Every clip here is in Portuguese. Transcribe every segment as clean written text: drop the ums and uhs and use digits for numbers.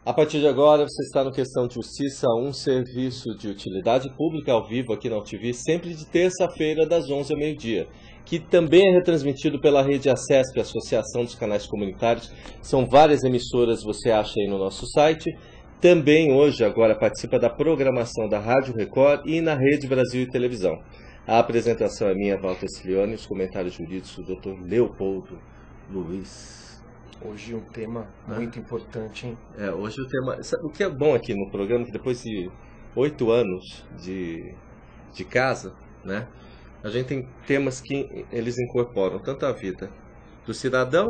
A partir de agora, você está no Questão de Justiça, um serviço de utilidade pública ao vivo aqui na UTV, sempre de terça-feira, das 11 ao meio-dia, que também é retransmitido pela Rede ACESP, Associação dos Canais Comunitários. São várias emissoras, você acha aí no nosso site. Também hoje, agora, participa da programação da Rádio Record e na Rede Brasil e Televisão. A apresentação é minha, Walter Cilione, os comentários jurídicos do Dr. Leopoldo Luiz. Hoje um tema muito importante, hein? Hoje o tema... Sabe, o que é bom aqui no programa, que depois de 8 anos de casa, né? A gente tem temas que eles incorporam tanto a vida do cidadão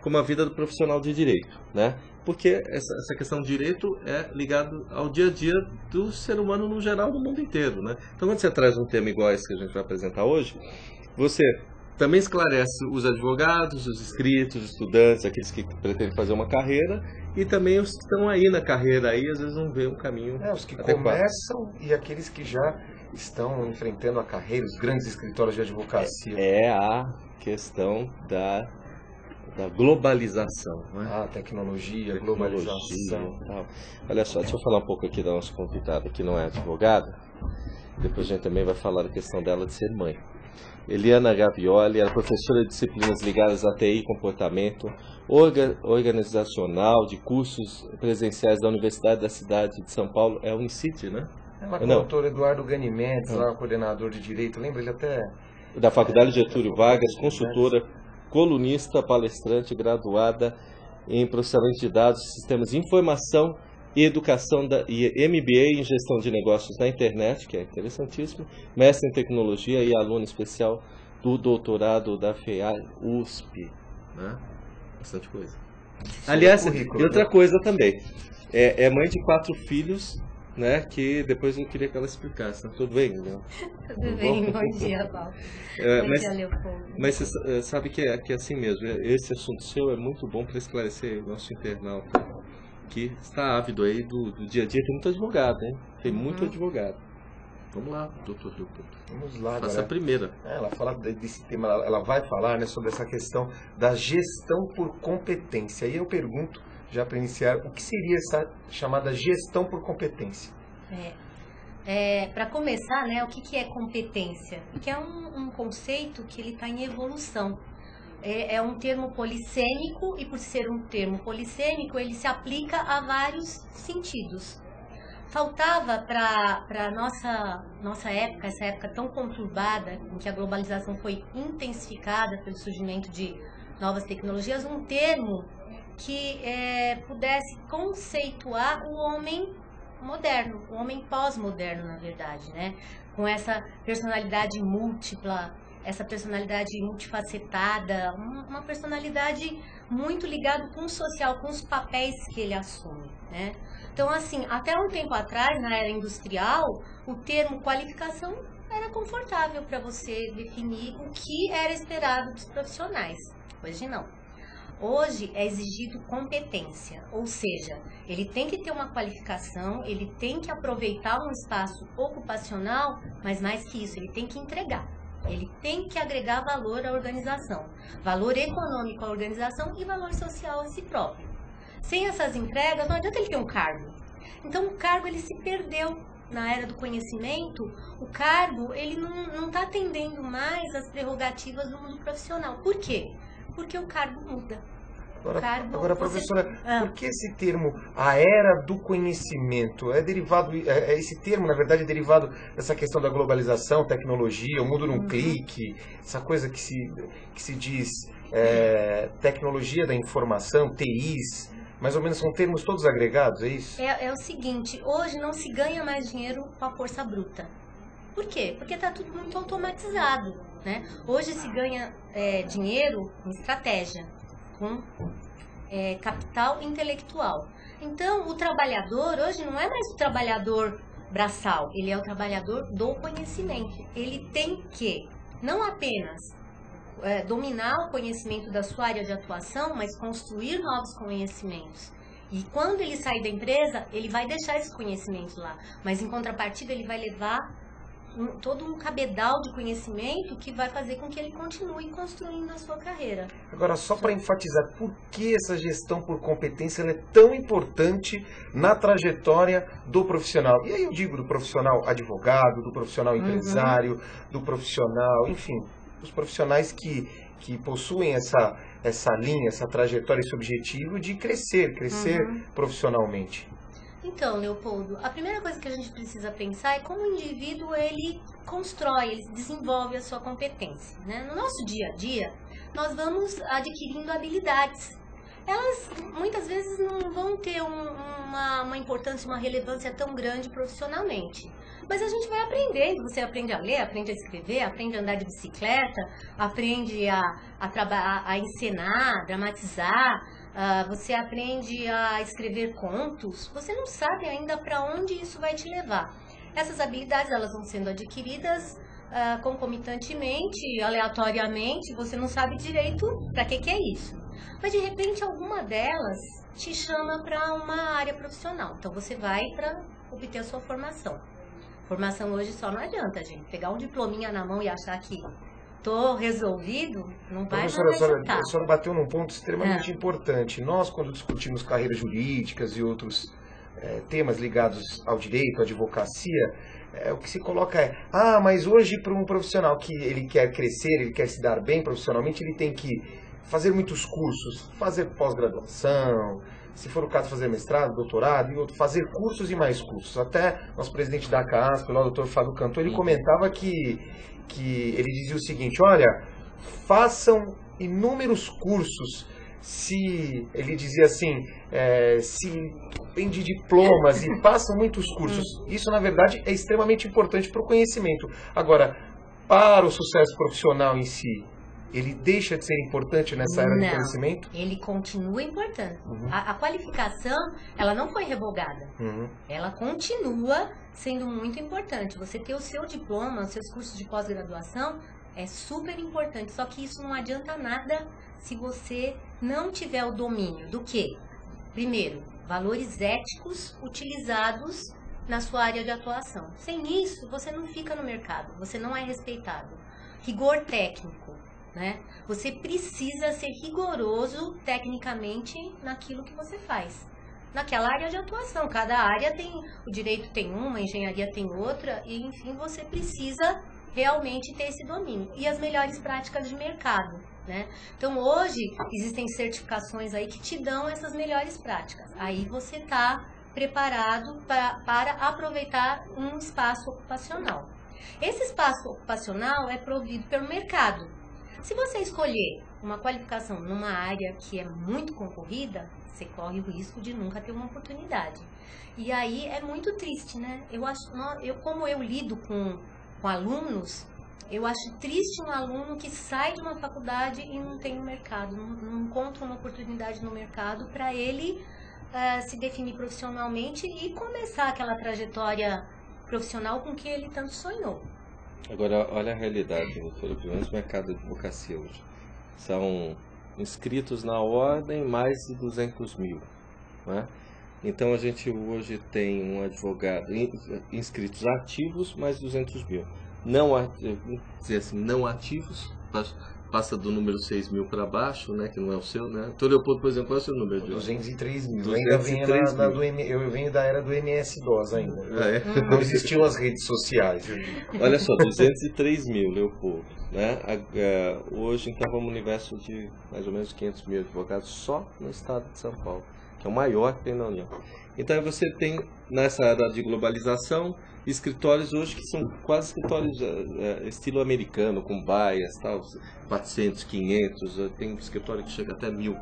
como a vida do profissional de direito, né? Porque essa questão de direito é ligado ao dia a dia do ser humano no geral, no mundo inteiro, né? Então quando você traz um tema igual esse que a gente vai apresentar hoje, você também esclarece os advogados, os inscritos, os estudantes, aqueles que pretendem fazer uma carreira, e também os que estão aí na carreira, aí às vezes não vê um caminho os que adequado. Começam e aqueles que já estão enfrentando a carreira, os grandes escritórios de advocacia. É a questão da globalização. Né? Tecnologia, globalização. Tal. Olha só, deixa eu falar um pouco aqui da nossa convidada, que não é advogada. Depois a gente também vai falar da questão dela de ser mãe. Eliana Gavioli, ela é professora de disciplinas ligadas a TI e comportamento, organizacional de cursos presenciais da Universidade da Cidade de São Paulo, é a Unicity, né? Ela é o doutor Eduardo Ganimedes, lá, coordenador de Direito, lembra ele até? Da Faculdade Getúlio Vargas, consultora, colunista, palestrante, graduada em processamento de dados, sistemas de informação e educação e MBA em gestão de negócios na internet, que é interessantíssimo, mestre em tecnologia e aluno especial do doutorado da FEA USP, né? Bastante coisa. Aliás, e outra coisa também, é mãe de 4 filhos, né, que depois eu queria que ela explicasse. Tudo bem, né? Tudo bem, bom dia, Paulo. Bom dia, Leopoldo. Mas você sabe que é assim mesmo, esse assunto seu é muito bom para esclarecer o nosso internauta, que está ávido aí do dia a dia. Tem muito advogado, hein? Tem muito advogado. Vamos lá, doutor Leopoldo. Vamos lá, faça a primeira. Ela fala desse tema, ela vai falar, né, sobre essa questão da gestão por competência. E eu pergunto, já para iniciar, o que seria essa chamada gestão por competência? Para começar, né, o que é competência? Que é um conceito que ele está em evolução. É um termo polissêmico e, por ser um termo polissêmico, ele se aplica a vários sentidos. Faltava para a nossa época, essa época tão conturbada, em que a globalização foi intensificada pelo surgimento de novas tecnologias, um termo que pudesse conceituar o homem moderno, o homem pós-moderno, na verdade, né? Com essa personalidade múltipla, essa personalidade multifacetada, uma personalidade muito ligada com o social, com os papéis que ele assume, né? Então, assim, até um tempo atrás, na era industrial, o termo qualificação era confortável para você definir o que era esperado dos profissionais. Hoje não. Hoje é exigido competência, ou seja, ele tem que ter uma qualificação, ele tem que aproveitar um espaço ocupacional, mas mais que isso, ele tem que entregar. Ele tem que agregar valor à organização, valor econômico à organização e valor social a si próprio. Sem essas entregas, não adianta ele ter um cargo. Então, o cargo ele se perdeu na era do conhecimento. O cargo ele não está atendendo mais às prerrogativas do mundo profissional. Por quê? Porque o cargo muda. Agora, professora, por que esse termo, a era do conhecimento, é derivado, esse termo, na verdade, é derivado dessa questão da globalização, tecnologia, o mundo num clique, essa coisa que se diz tecnologia da informação, TIs, mais ou menos são termos todos agregados, é isso? É o seguinte, hoje não se ganha mais dinheiro com a força bruta. Por quê? Porque está tudo muito automatizado, né? Hoje se ganha dinheiro com estratégia, com capital intelectual. Então, o trabalhador hoje não é mais o trabalhador braçal, ele é o trabalhador do conhecimento. Ele tem que não apenas dominar o conhecimento da sua área de atuação, mas construir novos conhecimentos. E quando ele sair da empresa, ele vai deixar esses conhecimentos lá, mas em contrapartida ele vai levar todo um cabedal de conhecimento que vai fazer com que ele continue construindo a sua carreira. Agora, só para enfatizar, por que essa gestão por competência ela é tão importante na trajetória do profissional? E aí eu digo do profissional advogado, do profissional empresário, do profissional, enfim, os profissionais que possuem essa linha, essa trajetória, esse objetivo de crescer profissionalmente. Então, Leopoldo, a primeira coisa que a gente precisa pensar é como o indivíduo ele constrói, ele desenvolve a sua competência, né? No nosso dia a dia, nós vamos adquirindo habilidades. Elas muitas vezes não vão ter uma importância, uma relevância tão grande profissionalmente. Mas a gente vai aprendendo, você aprende a ler, aprende a escrever, aprende a andar de bicicleta, aprende a encenar, dramatizar, você aprende a escrever contos. Você não sabe ainda para onde isso vai te levar. Essas habilidades elas vão sendo adquiridas concomitantemente, aleatoriamente, você não sabe direito para que é isso. Mas de repente alguma delas te chama para uma área profissional. Então você vai para obter a sua formação. Formação hoje só não adianta, gente. Pegar um diplominha na mão e achar que tô resolvido, não vai mais adiantar. A senhora bateu num ponto extremamente importante. Nós, quando discutimos carreiras jurídicas e outros temas ligados ao direito, à advocacia, o que se coloca mas hoje para um profissional que ele quer crescer, ele quer se dar bem profissionalmente, ele tem que fazer muitos cursos, fazer pós-graduação, se for o caso fazer mestrado, doutorado, e fazer cursos e mais cursos. Até nosso presidente da CASP, o Dr. Fábio Cantor, ele comentava que ele dizia o seguinte, olha, façam inúmeros cursos, ele dizia assim, se vem de diplomas e façam muitos cursos. Isso, na verdade, é extremamente importante para o conhecimento. Agora, para o sucesso profissional em si, ele deixa de ser importante nessa era do conhecimento? Ele continua importante. A qualificação, ela não foi revogada. Ela continua sendo muito importante. Você ter o seu diploma, os seus cursos de pós-graduação, é super importante. Só que isso não adianta nada se você não tiver o domínio do quê? Primeiro, valores éticos utilizados na sua área de atuação. Sem isso, você não fica no mercado, você não é respeitado. Rigor técnico. Né? Você precisa ser rigoroso tecnicamente naquilo que você faz, naquela área de atuação. Cada área tem, o direito tem uma, a engenharia tem outra, e enfim, você precisa realmente ter esse domínio. E as melhores práticas de mercado, né? Então hoje existem certificações aí que te dão essas melhores práticas. Aí você está preparado para aproveitar um espaço ocupacional. Esse espaço ocupacional é provido pelo mercado. Se você escolher uma qualificação numa área que é muito concorrida, você corre o risco de nunca ter uma oportunidade. E aí é muito triste, né? Como eu lido com alunos, eu acho triste um aluno que sai de uma faculdade e não tem um mercado, não encontra uma oportunidade no mercado para ele se definir profissionalmente e começar aquela trajetória profissional com que ele tanto sonhou. Agora, olha a realidade, doutora, pelo menos no mercado de advocacia hoje. São inscritos na ordem mais de 200 mil. Né? Então, a gente hoje tem um advogado, inscritos ativos, mais de 200 mil. Não ativos, passa do número 6 mil para baixo, né, que não é o seu, né? Então, Leopoldo, por exemplo, qual é o seu número de 203 mil. 203 mil. Eu venho da era do MS-DOS ainda. Não existiam as redes sociais. Olha só, 203 mil, Leopoldo. Né? Hoje, então, vamos no universo de mais ou menos 500 mil advogados só no estado de São Paulo, que é o maior que tem na União. Então, você tem, nessa era de globalização, escritórios hoje que são quase escritórios estilo americano, com baias, tal, 400, 500, tem escritório que chega até 1000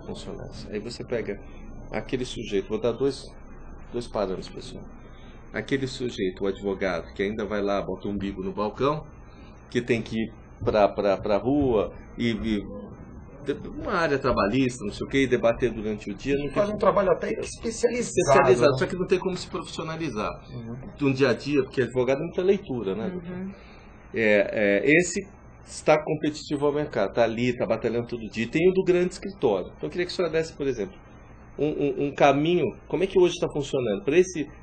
funcionários. Aí você pega aquele sujeito, vou dar dois parâmetros, pessoal. Aquele sujeito, o advogado, que ainda vai lá, bota o umbigo no balcão, que tem que ir para a rua e uma área trabalhista, não sei o que, e debater durante o dia. Não faz um trabalho até especializado, só que não tem como se profissionalizar no dia a dia, porque advogado é muita leitura, né? Esse está competitivo ao mercado, está ali, está batalhando todo dia. Tem o do grande escritório. Então eu queria que a senhora desse, por exemplo, um caminho, como é que hoje está funcionando? Para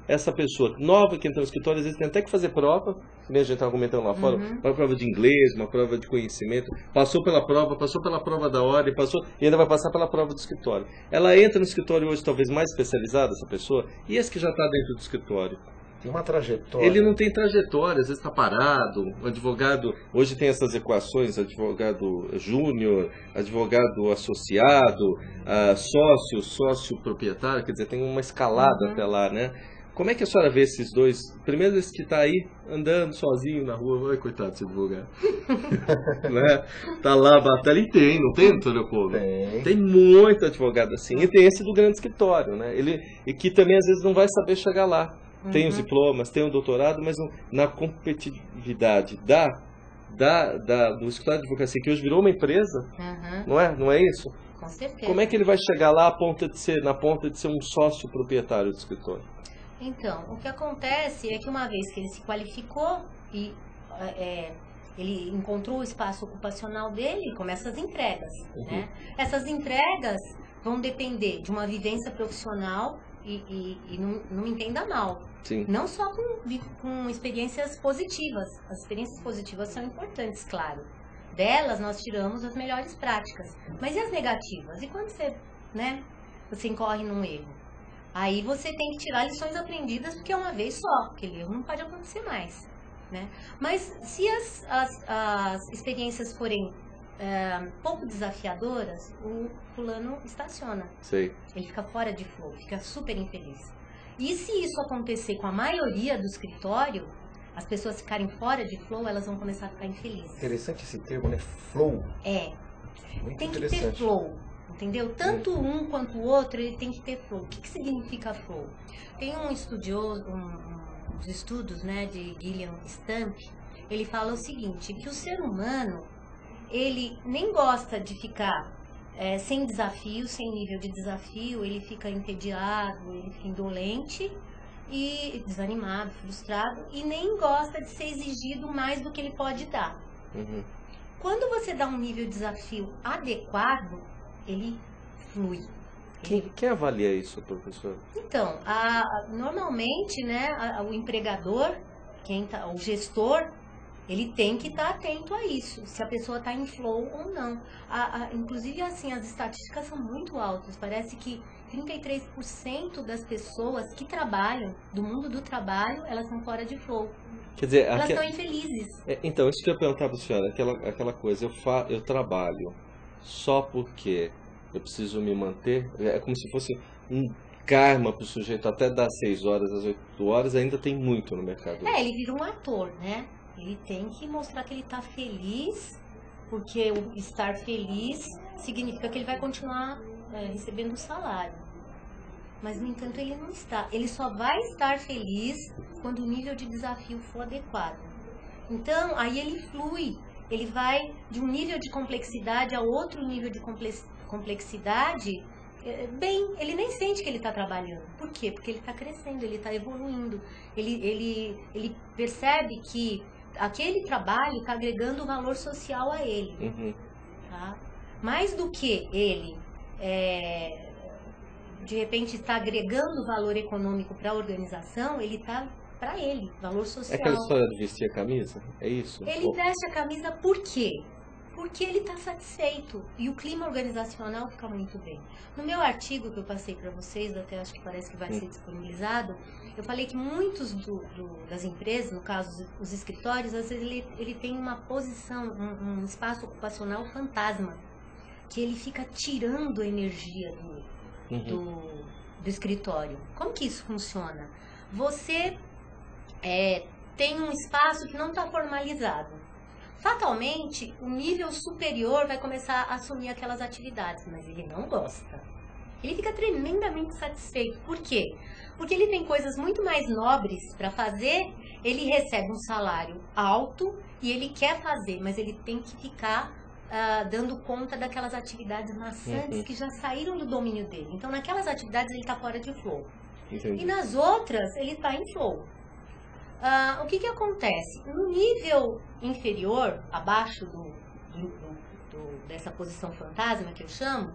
essa pessoa nova que entra no escritório, às vezes tem até que fazer prova, que nem a gente estava comentando lá fora, uma prova de inglês, uma prova de conhecimento, passou pela prova da ordem, e ainda vai passar pela prova do escritório. Ela entra no escritório hoje talvez mais especializada, essa pessoa, e esse que já está dentro do escritório? Tem uma trajetória. Ele não tem trajetória, às vezes está parado. O advogado, hoje tem essas equações, advogado júnior, advogado associado, sócio proprietário, quer dizer, tem uma escalada até lá, né? Como é que a senhora vê esses dois? Primeiro esse que está aí, andando sozinho na rua, ai, coitado desse advogado. Né? Tá lá, batalha, e tem, não tem, doutor Leopoldo? Tem muito advogado assim, e tem esse do grande escritório, né? E que também às vezes não vai saber chegar lá. Tem os diplomas, tem o doutorado, mas na competitividade do escritório de advocacia, que hoje virou uma empresa, não é isso? Com certeza. Como é que ele vai chegar lá na ponta de ser um sócio proprietário do escritório? Então, o que acontece é que uma vez que ele se qualificou e ele encontrou o espaço ocupacional dele, começa as entregas, né? Essas entregas vão depender de uma vivência profissional e não me entenda mal. Sim. Não só com experiências positivas. As experiências positivas são importantes, claro. Delas nós tiramos as melhores práticas. Mas e as negativas? E quando você incorre num erro? Aí você tem que tirar lições aprendidas, porque é uma vez só. Aquele erro não pode acontecer mais, né? Mas se as experiências forem pouco desafiadoras, o fulano estaciona. Sei. Ele fica fora de flow, fica super infeliz. E se isso acontecer com a maioria do escritório, as pessoas ficarem fora de flow, elas vão começar a ficar infelizes. Interessante esse termo, né? Flow. Muito tem que ter flow, entendeu? Tanto um quanto o outro, ele tem que ter flow. O que significa flow? Tem um estudioso, uns estudos, né, de Gillian Stamp, ele fala o seguinte, que o ser humano, ele nem gosta de ficar sem desafio, sem nível de desafio, ele fica entediado, ele fica indolente e desanimado, frustrado, e nem gosta de ser exigido mais do que ele pode dar. Quando você dá um nível de desafio adequado, ele flui. Quem avalia isso, professor? Então, normalmente, né, o empregador, o gestor, ele tem que estar atento a isso, se a pessoa está em flow ou não. Inclusive, assim, as estatísticas são muito altas. Parece que 33% das pessoas que trabalham, do mundo do trabalho, elas estão fora de flow. Quer dizer, elas estão infelizes. Então, isso que eu ia perguntar para a senhora, aquela coisa, eu trabalho só porque eu preciso me manter, é como se fosse um karma para o sujeito até das 6 horas, às 8 horas, ainda tem muito no mercado. Ele vira um ator, né? Ele tem que mostrar que ele está feliz, porque o estar feliz significa que ele vai continuar recebendo o salário. Mas, no entanto, ele não está. Ele só vai estar feliz quando o nível de desafio for adequado. Então, aí ele flui. Ele vai de um nível de complexidade a outro nível de complexidade. Bem, ele nem sente que ele está trabalhando. Por quê? Porque ele está crescendo, ele está evoluindo. Ele percebe que aquele trabalho está agregando valor social a ele. Tá? Mais do que ele, de repente, está agregando valor econômico para a organização, ele está para ele, valor social. É aquela história de vestir a camisa? É isso? Ele veste a camisa por quê? Porque ele está satisfeito e o clima organizacional fica muito bem. No meu artigo que eu passei para vocês, até acho que parece que vai ser disponibilizado, eu falei que muitos das empresas, no caso os escritórios, às vezes ele tem uma posição, um espaço ocupacional fantasma, que ele fica tirando a energia do escritório. Como que isso funciona? Você tem um espaço que não está formalizado. Fatalmente, o nível superior vai começar a assumir aquelas atividades, mas ele não gosta. Ele fica tremendamente satisfeito. Por quê? Porque ele tem coisas muito mais nobres para fazer, ele recebe um salário alto e ele quer fazer, mas ele tem que ficar dando conta daquelas atividades maçantes que já saíram do domínio dele. Então, naquelas atividades ele está fora de flow. Entendi. E nas outras, ele está em flow. O que acontece? No nível inferior, abaixo do dessa posição fantasma, que eu chamo,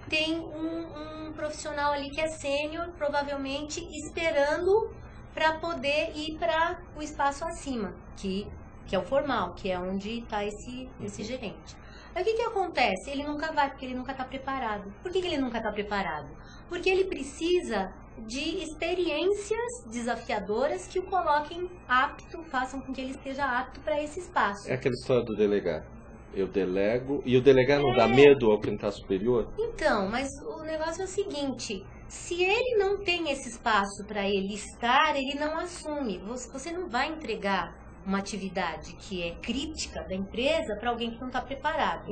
tem um profissional ali que é sênior, provavelmente esperando para poder ir para o espaço acima, que é o formal, que é onde está esse gerente. Aí o que acontece? Ele nunca vai, porque ele nunca está preparado. Por que ele nunca está preparado? Porque ele precisa de experiências desafiadoras que o coloquem apto, façam com que ele esteja apto para esse espaço. É aquela história do delegar. Eu delego, e o delegar não dá medo ao quem está superior? Então, mas o negócio é o seguinte, se ele não tem esse espaço para ele estar, ele não assume. Você não vai entregar uma atividade que é crítica da empresa para alguém que não está preparado.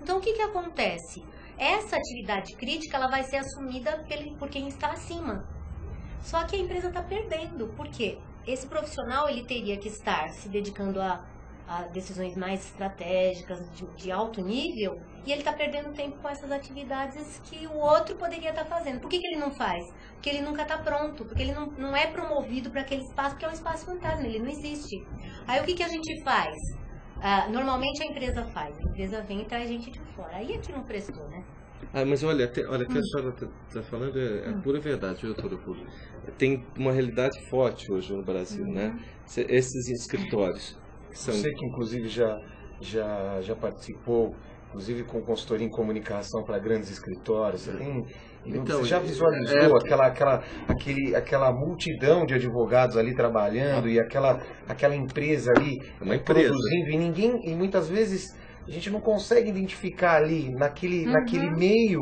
Então, o que acontece? Essa atividade crítica ela vai ser assumida por quem está acima. Só que a empresa está perdendo. Por quê? Esse profissional ele teria que estar se dedicando a decisões mais estratégicas, de alto nível, e ele está perdendo tempo com essas atividades que o outro poderia estar fazendo. Por que ele não faz? Porque ele nunca está pronto, porque ele não é promovido para aquele espaço, porque é um espaço fantasma, ele não existe. Aí o que a gente faz? Normalmente a empresa vem e traz gente de fora. Aí é que não prestou, né? Mas olha, que a senhora está falando é pura verdade, viu, doutora Pública? Tem uma realidade forte hoje no Brasil, né? Esses escritórios. Você que inclusive já participou, inclusive com consultoria em comunicação para grandes escritórios, você já visualizou aquela multidão de advogados ali trabalhando e aquela empresa ali produzindo e muitas vezes a gente não consegue identificar ali naquele meio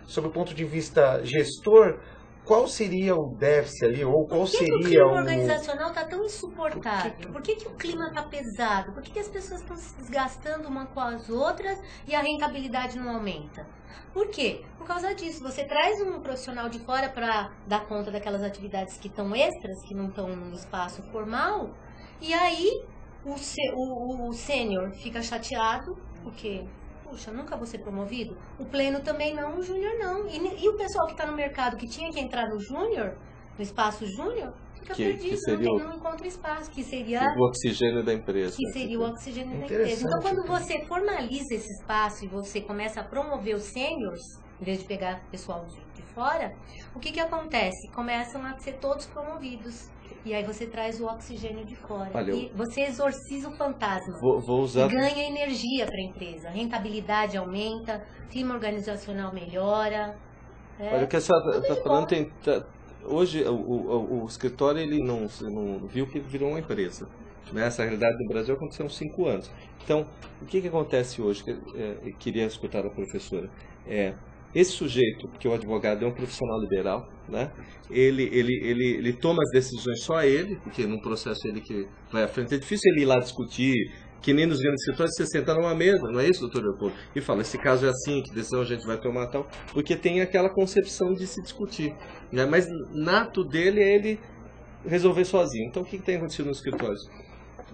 sob o ponto de vista gestor. Qual seria o déficit ali, ou qual seria o... Por que o clima organizacional está tão insuportável? Por que o clima está pesado? Por que as pessoas estão se desgastando uma com as outras e a rentabilidade não aumenta? Por quê? Por causa disso. Você traz um profissional de fora para dar conta daquelas atividades que estão extras, que não estão no espaço formal, e aí o sênior fica chateado, porque... Puxa, nunca vou ser promovido? O pleno também não, o júnior não. E o pessoal que está no mercado que tinha que entrar no júnior, no espaço júnior, fica perdido, não encontra espaço, que seria... O oxigênio da empresa. Que seria o oxigênio da empresa. Então, quando você formaliza esse espaço e você começa a promover os sêniors, em vez de pegar pessoal de fora, o que acontece? Começam a ser todos promovidos. E aí você traz o oxigênio de fora. E você exorciza o fantasma. Vou usar... E ganha energia para a empresa. A rentabilidade aumenta, clima organizacional melhora. Olha, o que a senhora está falando hoje o escritório ele não viu que virou uma empresa. Essa realidade no Brasil aconteceu há uns 5 anos. Então, o que acontece hoje? Eu queria escutar da professora. Esse sujeito, porque o advogado é um profissional liberal, né? Ele toma as decisões só ele, porque num processo ele que vai à frente. É difícil ele ir lá discutir, que nem nos grandes escritórios, você senta numa mesa, não é isso, doutor Leopoldo? E fala, esse caso é assim, que decisão a gente vai tomar tal, porque tem aquela concepção de se discutir, né? Mas nato dele é ele resolver sozinho. Então o que tem acontecido nos escritórios?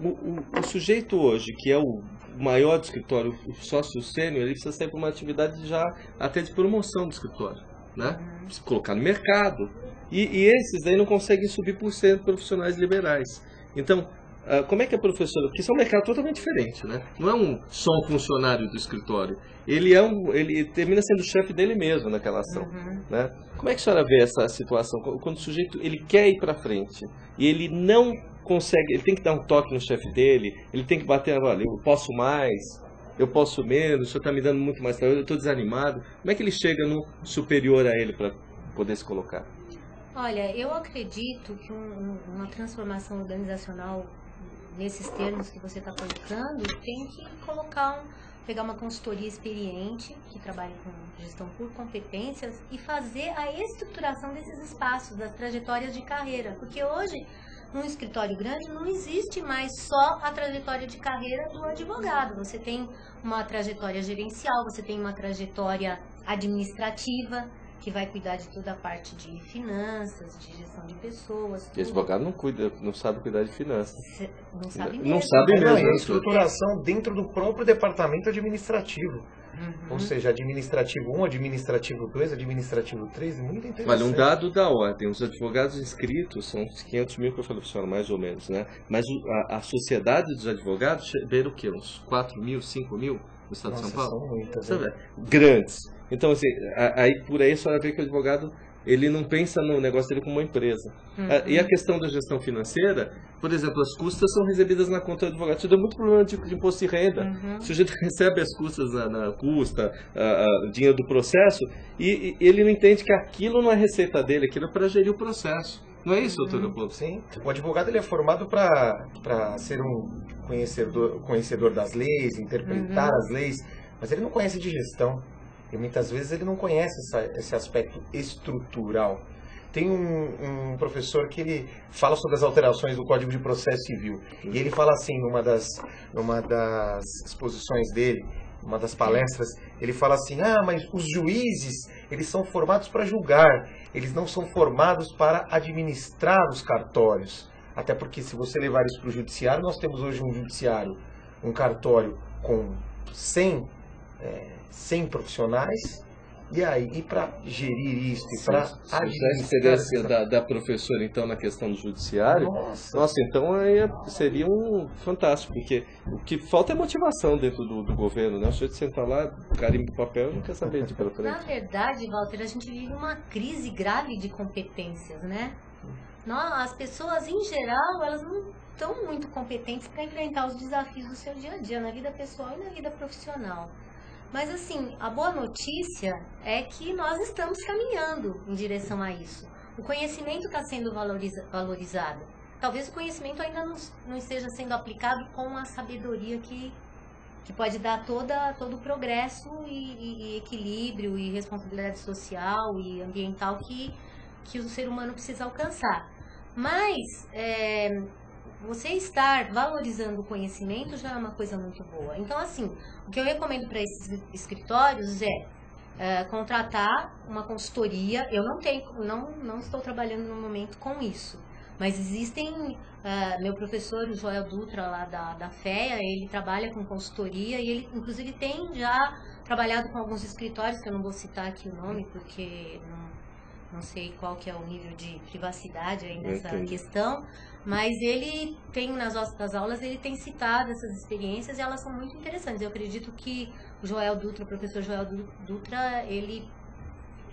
O sujeito hoje, que é o maior do escritório, o sócio sênior, ele precisa sair para uma atividade já até de promoção do escritório, né? Precisa colocar no mercado. E esses aí não conseguem subir por ser profissionais liberais. Então, como é que a professora... Porque isso é um mercado totalmente diferente, né? Não é só um funcionário do escritório. Ele termina sendo o chefe dele mesmo naquela ação, né? Como é que a senhora vê essa situação? Quando o sujeito ele quer ir para frente e ele não consegue, ele tem que dar um toque no chefe dele, ele tem que bater, olha, eu posso mais, eu posso menos, o senhor está me dando muito mais trabalho, eu estou desanimado. Como é que ele chega no superior a ele para poder se colocar? Olha, eu acredito que uma transformação organizacional nesses termos que você está colocando tem que pegar uma consultoria experiente que trabalhe com gestão por competências e fazer a estruturação desses espaços, das trajetórias de carreira, porque hoje num escritório grande não existe mais só a trajetória de carreira do advogado. Você tem uma trajetória gerencial, você tem uma trajetória administrativa, que vai cuidar de toda a parte de finanças, de gestão de pessoas. E advogado não sabe cuidar de finanças. Não sabe mesmo. Não sabe mesmo. É estruturação dentro do próprio departamento administrativo. Ou seja, administrativo 1, administrativo 2, administrativo 3, muito interessante. Olha, um dado da ordem, os advogados inscritos são uns 500 mil que eu falei para o senhor, mais ou menos, né? Mas a sociedade dos advogados beira o quê? Uns 4 mil, 5 mil no estado de São Paulo? São muitas, grandes. Então, assim, por aí a senhora vê que o advogado, ele não pensa no negócio dele como uma empresa. E a questão da gestão financeira, por exemplo, as custas são recebidas na conta do advogado. Isso dá muito problema de imposto de renda. O sujeito recebe as custas na custa, dinheiro do processo, e ele não entende que aquilo não é receita dele, aquilo é para gerir o processo. Não é isso, doutor Leopoldo? Sim. O advogado, ele é formado para ser um conhecedor das leis, interpretar as leis, mas ele não conhece de gestão. E muitas vezes ele não conhece esse aspecto estrutural. Tem um professor que ele fala sobre as alterações do Código de Processo Civil. E ele fala assim, numa das exposições dele, uma das palestras, ele fala assim, mas os juízes, eles são formados para julgar, eles não são formados para administrar os cartórios. Até porque se você levar isso para o judiciário, nós temos hoje um judiciário, um cartório com 100 profissionais, e aí para gerir isso e para administrar... Se da professora, então, na questão do judiciário, nossa, então aí seria fantástico, porque o que falta é motivação dentro do governo, né? O sujeito senta lá, carimba o papel e não quer saber de pela frente. Na verdade, Walter, a gente vive uma crise grave de competências, né? As pessoas, em geral, elas não estão muito competentes para enfrentar os desafios do seu dia a dia, na vida pessoal e na vida profissional. Mas assim, a boa notícia é que nós estamos caminhando em direção a isso. O conhecimento está sendo valorizado. Talvez o conhecimento ainda não esteja sendo aplicado com a sabedoria que pode dar todo o progresso e equilíbrio e responsabilidade social e ambiental que o ser humano precisa alcançar. Mas você estar valorizando o conhecimento já é uma coisa muito boa. Então, assim, o que eu recomendo para esses escritórios é contratar uma consultoria. Eu não estou trabalhando no momento com isso, mas existem, meu professor, o Joel Dutra, lá da FEA, ele trabalha com consultoria e ele, inclusive, tem já trabalhado com alguns escritórios, que eu não vou citar aqui o nome, porque não sei qual que é o nível de privacidade aí nessa questão, mas ele tem, nas nossas aulas, ele tem citado essas experiências e elas são muito interessantes. Eu acredito que o professor Joel Dutra, ele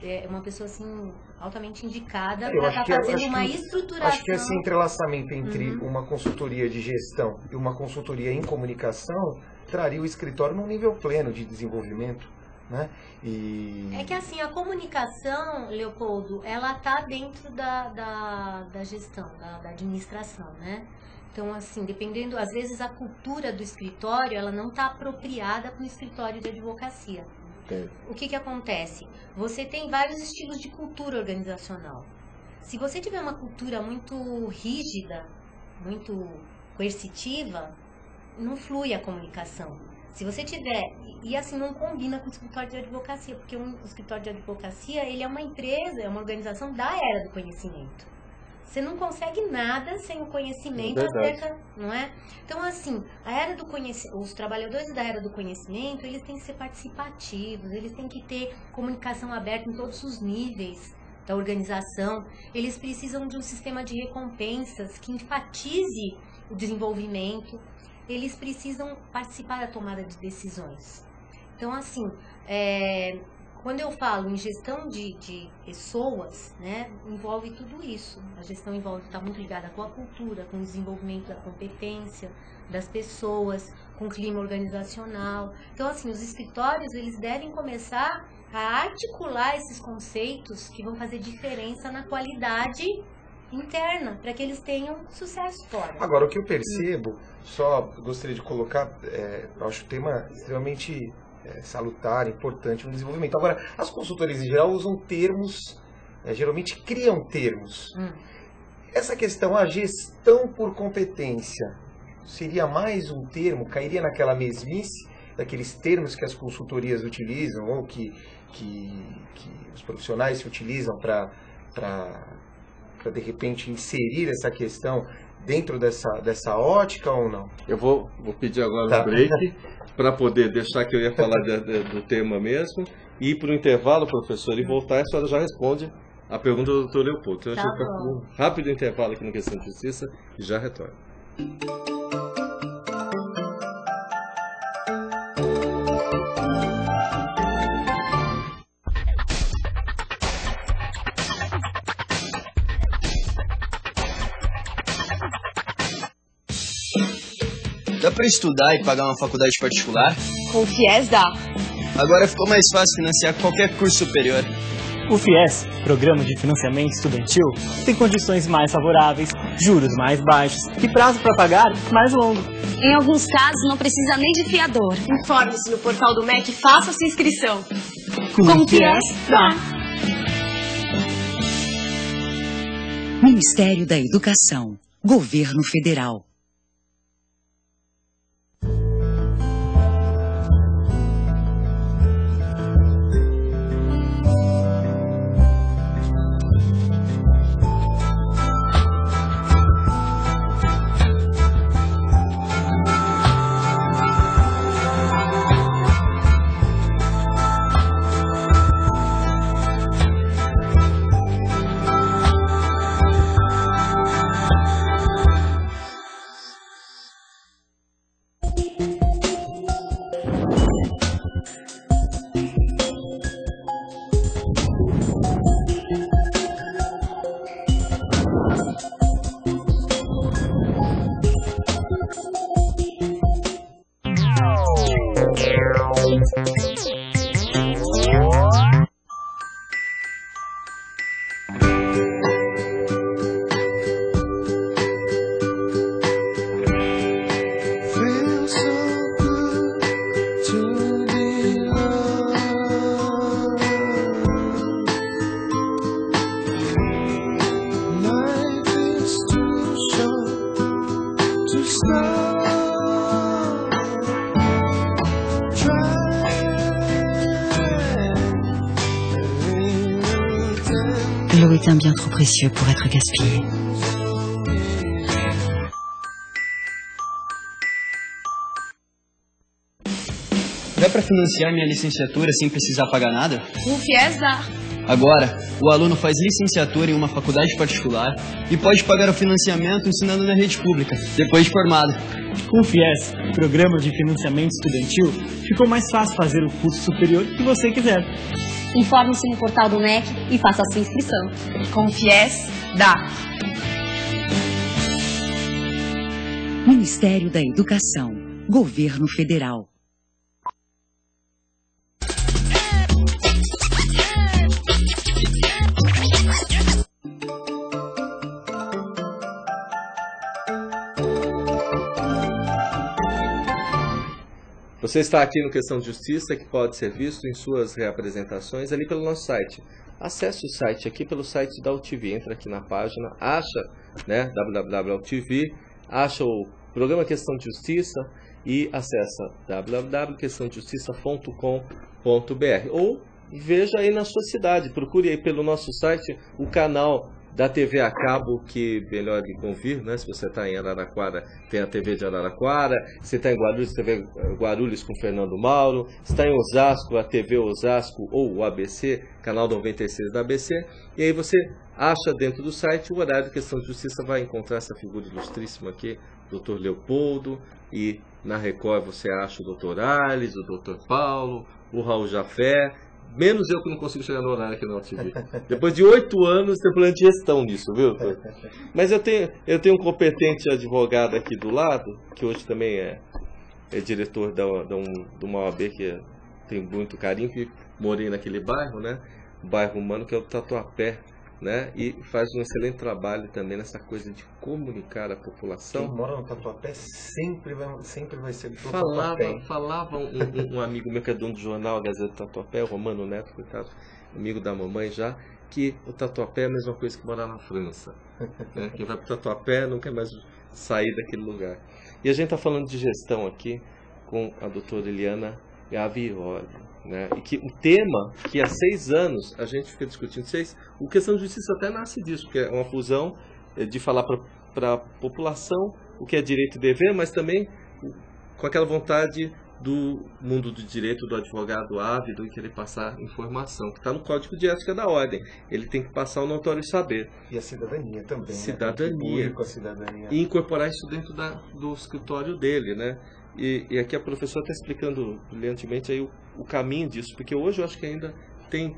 é uma pessoa assim altamente indicada para estar fazendo uma estruturação. Acho que esse entrelaçamento entre uma consultoria de gestão e uma consultoria em comunicação traria o escritório num nível pleno de desenvolvimento. Né? É que assim, a comunicação, Leopoldo, ela está dentro da gestão, da administração, né? Então, assim, dependendo, às vezes a cultura do escritório, ela não está apropriada para o escritório de advocacia. O que acontece? Você tem vários estilos de cultura organizacional. Se você tiver uma cultura muito rígida, muito coercitiva, não flui a comunicação. Se você tiver, e assim não combina com o escritório de advocacia, porque o escritório de advocacia, ele é uma empresa, é uma organização da era do conhecimento. Você não consegue nada sem o conhecimento acerca, não é? Então, assim, os trabalhadores da era do conhecimento, eles têm que ser participativos, eles têm que ter comunicação aberta em todos os níveis da organização, eles precisam de um sistema de recompensas que enfatize o desenvolvimento, eles precisam participar da tomada de decisões. Então, assim, quando eu falo em gestão de pessoas, né, envolve tudo isso. A gestão está muito ligada com a cultura, com o desenvolvimento da competência das pessoas, com o clima organizacional. Então, assim, os escritórios, eles devem começar a articular esses conceitos que vão fazer diferença na qualidade interna, para que eles tenham sucesso fora. Agora, o que eu percebo, só gostaria de colocar, eu acho o tema extremamente salutar, importante no desenvolvimento. Agora, as consultorias em geral usam termos, geralmente criam termos. Essa questão, a gestão por competência, seria mais um termo, cairia naquela mesmice daqueles termos que as consultorias utilizam, ou que os profissionais se utilizam para de repente inserir essa questão dentro dessa ótica ou não? Eu vou pedir agora um break para poder deixar que eu ia falar do tema mesmo, e ir para o intervalo, professor, e voltar, a senhora já responde a pergunta do doutor Leopoldo. Então, a gente vai para um rápido intervalo aqui no Questão de Justiça e já retorno. Dá pra estudar e pagar uma faculdade particular? Com o FIES dá. Agora ficou mais fácil financiar qualquer curso superior. O FIES, Programa de Financiamento Estudantil, tem condições mais favoráveis, juros mais baixos e prazo para pagar mais longo. Em alguns casos, não precisa nem de fiador. Informe-se no portal do MEC e faça sua inscrição. Com o FIES dá. Ministério da Educação, Governo Federal. L'eau est un bien trop précieux pour être gaspillé. Dá pra financiar minha licenciatura sem precisar pagar nada? Com o FIES dá. Agora, o aluno faz licenciatura em uma faculdade particular e pode pagar o financiamento ensinando na rede pública, depois de formado. Com o FIES, Programa de Financiamento Estudantil, ficou mais fácil fazer o curso superior que você quiser. Informe-se no portal do MEC e faça a sua inscrição. Com o FIES dá. Ministério da Educação, Governo Federal. Você está aqui no Questão de Justiça, que pode ser visto em suas reapresentações ali pelo nosso site. Acesse o site aqui pelo site da UTV, entra aqui na página, acha, né, www.utv, acha o programa Questão de Justiça e acessa www.questãodejustiça.com.br ou veja aí na sua cidade, procure aí pelo nosso site o canal da TV a cabo, que melhor de convir, né? Se você está em Araraquara, tem a TV de Araraquara. Se está em Guarulhos, TV Guarulhos com Fernando Mauro. Se está em Osasco, a TV Osasco ou o ABC, canal 96 da ABC. E aí você acha dentro do site o horário de Questão de Justiça, vai encontrar essa figura ilustríssima aqui, Dr. Leopoldo. E na Record você acha o Dr. Arles, o Dr. Paulo, o Raul Jafé. Menos eu que não consigo chegar no horário aqui na UTV. Depois de 8 anos, tem plano de gestão nisso, viu? Mas eu tenho um competente advogado aqui do lado, que hoje também é diretor de uma OAB que tem muito carinho, que morei naquele bairro, né? O bairro humano, que é o Tatuapé, né? E faz um excelente trabalho também nessa coisa de comunicar a população. Quem mora no Tatuapé sempre vai ser do Falava um amigo meu que é dono do jornal, a Gazeta do Tatuapé, o Romano Neto, coitado, amigo da mamãe já, que o Tatuapé é a mesma coisa que morar na França. Né? Quem vai para o Tatuapé não quer mais sair daquele lugar. E a gente está falando de gestão aqui com a doutora Eliana Gavioli, né? E que o tema que há 6 anos a gente fica discutindo, o Questão de Justiça até nasce disso, porque é uma fusão de falar para a população o que é direito e dever, mas também com aquela vontade do mundo do direito, do advogado ávido em querer passar informação, que está no Código de Ética da Ordem. Ele tem que passar o notório saber. E a cidadania também. Cidadania. Né? Com a cidadania. E incorporar isso dentro do escritório dele, né? E aqui a professora está explicando brilhantemente aí o caminho disso, porque hoje eu acho que ainda tem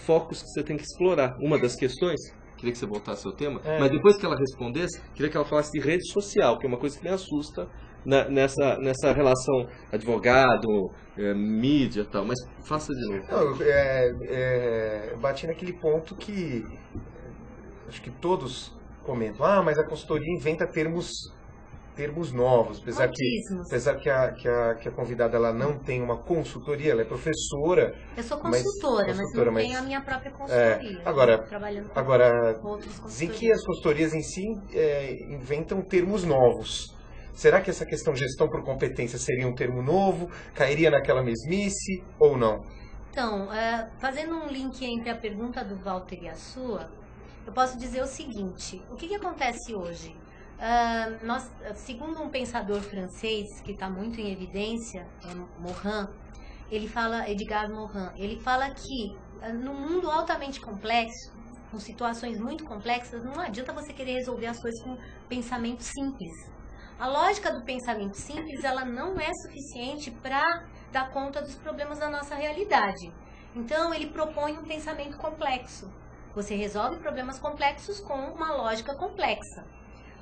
focos que você tem que explorar. Uma das questões, queria que você voltasse ao tema, mas depois que ela respondesse, queria que ela falasse de rede social, que é uma coisa que me assusta nessa relação advogado, mídia e tal, mas faça de novo. Não, bati naquele ponto que acho que todos comentam, mas a consultoria inventa termos novos, apesar que a convidada ela não tem uma consultoria, ela é professora. Eu sou consultora, mas não tenho a minha própria consultoria. Agora, com outras dizem que as consultorias em si inventam termos novos. Será que essa questão de gestão por competência seria um termo novo? Cairia naquela mesmice ou não? Então, fazendo um link entre a pergunta do Walter e a sua, eu posso dizer o seguinte: o que acontece hoje? Segundo um pensador francês que está muito em evidência, Edgar Morin, ele fala que no mundo altamente complexo, com situações muito complexas, não adianta você querer resolver as coisas com pensamento simples. A lógica do pensamento simples, ela não é suficiente para dar conta dos problemas da nossa realidade. Então, ele propõe um pensamento complexo. Você resolve problemas complexos com uma lógica complexa.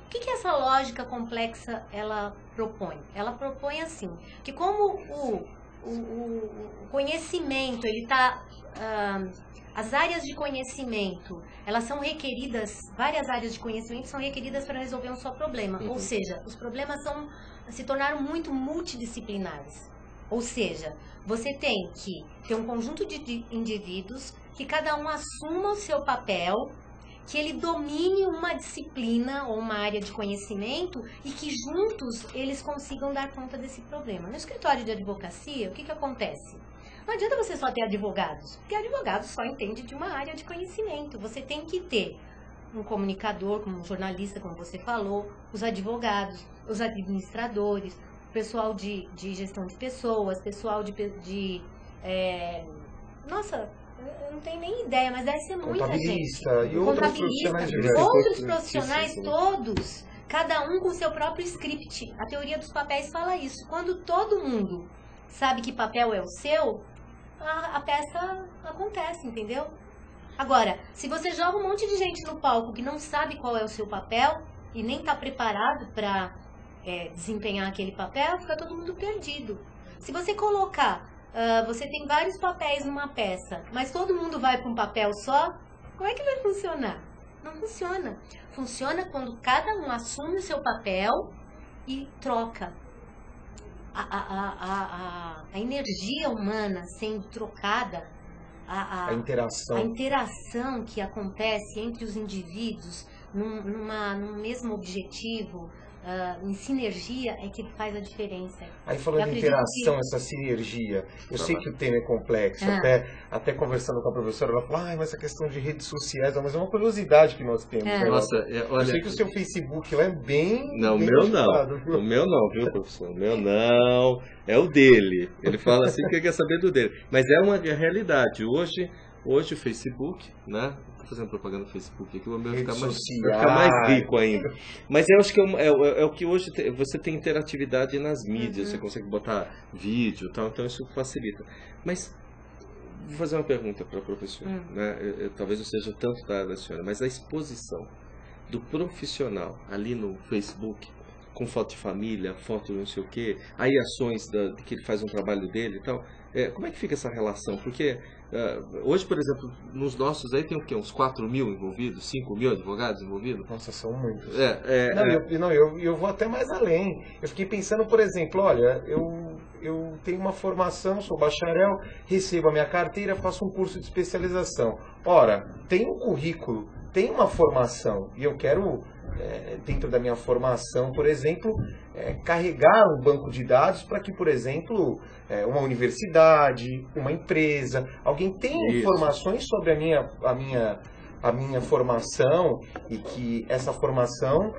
O que essa lógica complexa ela propõe? Ela propõe assim, que como o conhecimento, ele está... as áreas de conhecimento, elas são requeridas, várias áreas de conhecimento são requeridas para resolver um só problema. Ou seja, os problemas se tornaram muito multidisciplinares. Ou seja, você tem que ter um conjunto de indivíduos que cada um assuma o seu papel, que ele domine uma disciplina ou uma área de conhecimento e que juntos eles consigam dar conta desse problema. No escritório de advocacia, o que acontece? Não adianta você só ter advogados, porque advogado só entende de uma área de conhecimento. Você tem que ter um comunicador, como um jornalista, como você falou, os advogados, os administradores, o pessoal de gestão de pessoas, pessoal nossa, eu não tenho nem ideia, mas deve ser muita gente. E outros profissionais todos, cada um com seu próprio script. A teoria dos papéis fala isso. Quando todo mundo sabe que papel é o seu, a peça acontece, entendeu? Agora, se você joga um monte de gente no palco que não sabe qual é o seu papel e nem está preparado para desempenhar aquele papel, fica todo mundo perdido. Se você colocar, você tem vários papéis numa peça, mas todo mundo vai para um papel só, como é que vai funcionar? Não funciona. Funciona quando cada um assume o seu papel e troca. A energia humana sendo trocada, a interação que acontece entre os indivíduos num mesmo objetivo, em sinergia, é que faz a diferença. Aí falando em interação, essa sinergia, eu sei que o tema é complexo, até conversando com a professora, ela falou, mas essa questão de redes sociais, mas é uma curiosidade que nós temos. Nossa, eu sei que o seu Facebook lá é bem... Não, o meu não, viu, professor? O meu não, é o dele. Ele fala assim que quer saber do dele. Mas é uma realidade. Hoje o Facebook, né? Fazendo propaganda no Facebook aqui, o meu vai ficar mais rico ainda. Mas eu acho que é o que hoje você tem interatividade nas mídias, você consegue botar vídeo e tal, então isso facilita. Mas vou fazer uma pergunta para a professora, né? Talvez não seja tanto da senhora, mas a exposição do profissional ali no Facebook, com foto de família, foto de não sei o quê, aí ações que ele faz um trabalho dele e tal, como é que fica essa relação? Porque hoje, por exemplo, nos nossos aí tem o quê? Uns 4 mil envolvidos? 5 mil advogados envolvidos? Nossa, são muitos. Eu vou até mais além. Eu fiquei pensando, por exemplo, olha, eu tenho uma formação, sou bacharel, recebo a minha carteira, faço um curso de especialização. Ora, tem um currículo, tem uma formação, e eu quero, dentro da minha formação, por exemplo, carregar um banco de dados para que, por exemplo, uma universidade, uma empresa, alguém tenha informações sobre a minha formação e que essa formação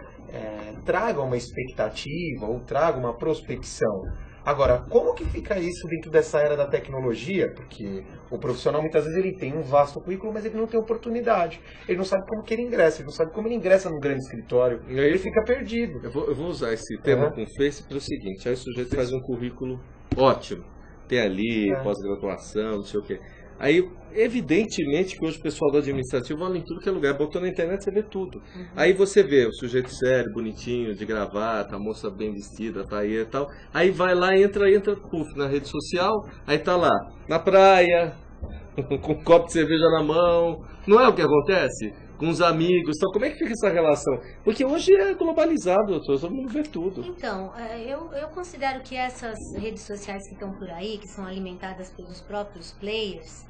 traga uma expectativa ou traga uma prospecção. Agora, como que fica isso dentro dessa era da tecnologia? Porque o profissional, muitas vezes, ele tem um vasto currículo, mas ele não tem oportunidade. Ele não sabe como que ele ingressa, ele não sabe como ele ingressa num grande escritório. E aí, ele fica perdido. Eu vou usar esse tema com o Face para o seguinte, aí o sujeito faz um currículo ótimo, tem ali pós-graduação, não sei o quê. Aí, evidentemente que hoje o pessoal do administrativo olha em tudo que é lugar, botou na internet, você vê tudo. Aí você vê o sujeito sério, bonitinho, de gravata, a moça bem vestida, tá aí e tal. Aí vai lá, entra na rede social, aí tá lá, na praia, com um copo de cerveja na mão. Não é o que acontece? Com os amigos, então como é que fica essa relação? Porque hoje é globalizado, todo mundo vê tudo. Então, eu considero que essas redes sociais que estão por aí, que são alimentadas pelos próprios players,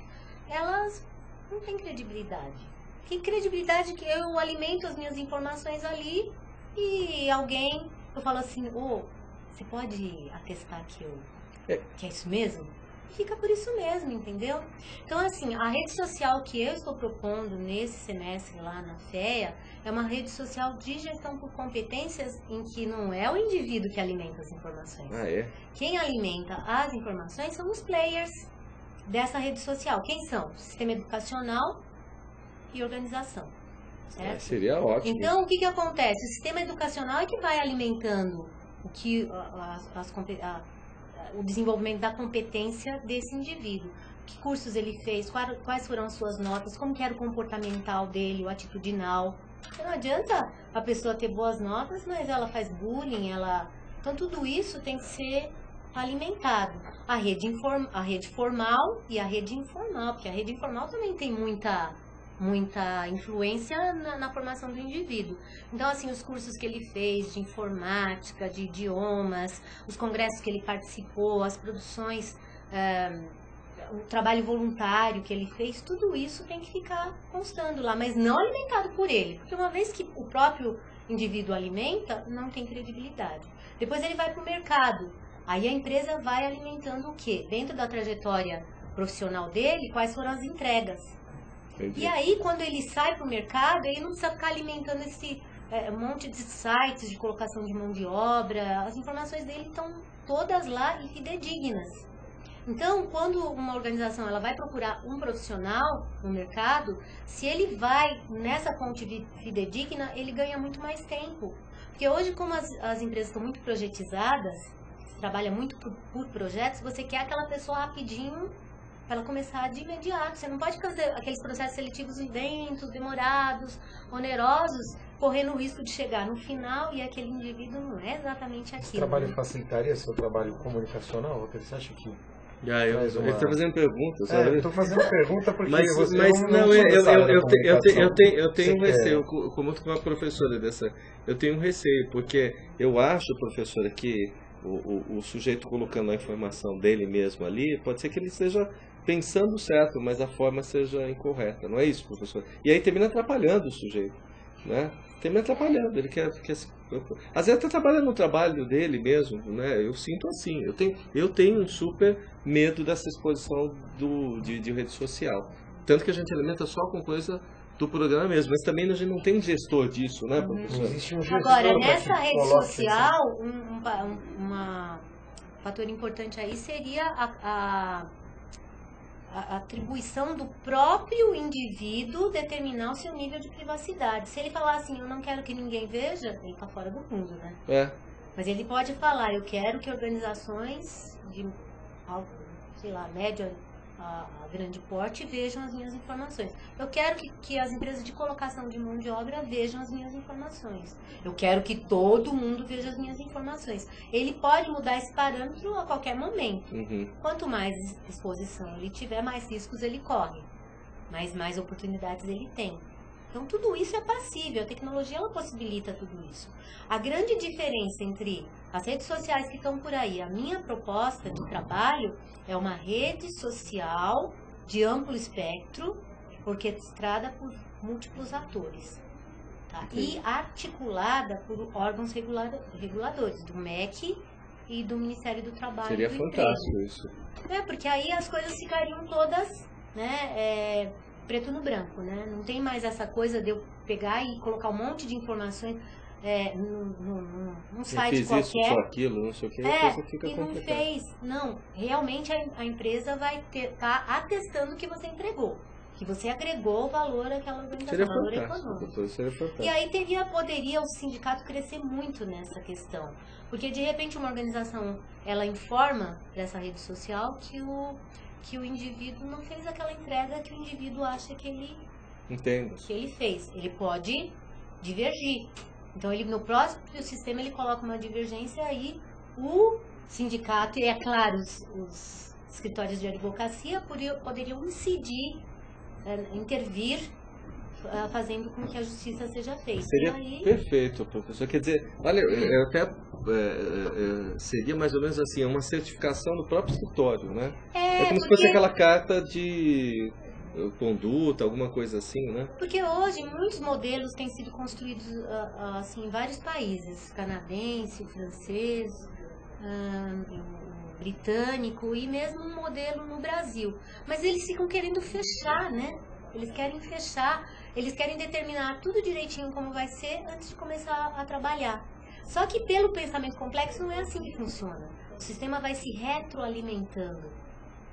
elas não têm credibilidade. Que credibilidade que eu alimento as minhas informações ali e alguém, eu falo assim, você pode atestar que é isso mesmo? Fica por isso mesmo, entendeu? Então, assim, a rede social que eu estou propondo nesse semestre lá na FEA é uma rede social de gestão por competências em que não é o indivíduo que alimenta as informações. Quem alimenta as informações são os players dessa rede social. Quem são? Sistema educacional e organização. Certo? Seria ótimo. Então, o que acontece? O sistema educacional é que vai alimentando o desenvolvimento da competência desse indivíduo. Que cursos ele fez, quais foram as suas notas, como que era o comportamental dele, o atitudinal. Não adianta a pessoa ter boas notas, mas ela faz bullying, Então tudo isso tem que ser alimentado. A rede formal e a rede informal, porque a rede informal também tem muita influência na formação do indivíduo. Então, assim, os cursos que ele fez de informática, de idiomas, os congressos que ele participou, as produções, o trabalho voluntário que ele fez, tudo isso tem que ficar constando lá, mas não alimentado por ele. Porque uma vez que o próprio indivíduo alimenta, não tem credibilidade. Depois ele vai para o mercado. Aí a empresa vai alimentando o quê? Dentro da trajetória profissional dele, quais foram as entregas. Entendi. E aí, quando ele sai para o mercado, ele não precisa ficar alimentando esse monte de sites de colocação de mão de obra. As informações dele estão todas lá e fidedignas. Então, quando uma organização ela vai procurar um profissional no mercado, se ele vai nessa fonte fidedigna, ele ganha muito mais tempo. Porque hoje, como as empresas estão muito projetizadas, você trabalha muito por projetos, você quer aquela pessoa rapidinho para ela começar de imediato. Você não pode fazer aqueles processos seletivos lentos, demorados, onerosos, correndo o risco de chegar no final e aquele indivíduo não é exatamente aquilo. Esse trabalho facilitaria seu trabalho comunicação? Você acha que... Ele está fazendo perguntas. Eu estou fazendo pergunta porque eu tenho um receio, como uma professora dessa, eu tenho um receio, porque eu acho, professora, que o sujeito colocando a informação dele mesmo ali, pode ser que ele esteja pensando certo, mas a forma seja incorreta, não é isso, professor? E aí termina atrapalhando o sujeito, né? Termina atrapalhando, ele quer às vezes até trabalha no trabalho dele mesmo, né? Eu sinto assim, eu tenho um super medo dessa exposição de rede social, tanto que a gente alimenta só com coisa do programa mesmo, mas também a gente não tem gestor disso, né, professor? Existe um gestor. Agora, nessa rede social, um fator importante aí seria a atribuição do próprio indivíduo determinar o seu nível de privacidade. Se ele falar assim, eu não quero que ninguém veja, ele está fora do mundo, né? Mas ele pode falar, eu quero que organizações de, sei lá, média a grande porte vejam as minhas informações. Eu quero que as empresas de colocação de mão de obra vejam as minhas informações. Eu quero que todo mundo veja as minhas informações. Ele pode mudar esse parâmetro a qualquer momento. Quanto mais exposição ele tiver, mais riscos ele corre. Mas mais oportunidades ele tem. Então tudo isso é passível, a tecnologia ela possibilita tudo isso. A grande diferença entre as redes sociais que estão por aí, a minha proposta de trabalho é uma rede social de amplo espectro, orquestrada por múltiplos atores, tá? E articulada por órgãos reguladores, do MEC e do Ministério do Trabalho. Seria fantástico isso. Porque aí as coisas ficariam todas, né, preto no branco, né? Não tem mais essa coisa de eu pegar e colocar um monte de informações. num site fiz qualquer. isso, só aquilo, não sei o que, a coisa fica e não complicada. fez. Não, realmente a empresa vai estar atestando que você entregou, que você agregou valor àquela organização, valor econômico. Seria fantástico. E aí poderia o sindicato crescer muito nessa questão. Porque de repente uma organização, ela informa dessa rede social que o indivíduo não fez aquela entrega que o indivíduo acha que ele fez. Ele pode divergir. Então no próximo sistema ele coloca uma divergência, aí o sindicato e, é claro, os escritórios de advocacia poderiam incidir, intervir, fazendo com que a justiça seja feita. Seria perfeito, professor. Quer dizer, olha, seria mais ou menos assim, uma certificação do próprio escritório, né? É como se fosse aquela carta de conduta, alguma coisa assim, né? Porque hoje muitos modelos têm sido construídos assim, em vários países, canadense, francês, britânico e mesmo um modelo no Brasil. Mas eles ficam querendo fechar, né? Eles querem fechar, eles querem determinar tudo direitinho como vai ser antes de começar a trabalhar. Só que pelo pensamento complexo não é assim que funciona. O sistema vai se retroalimentando.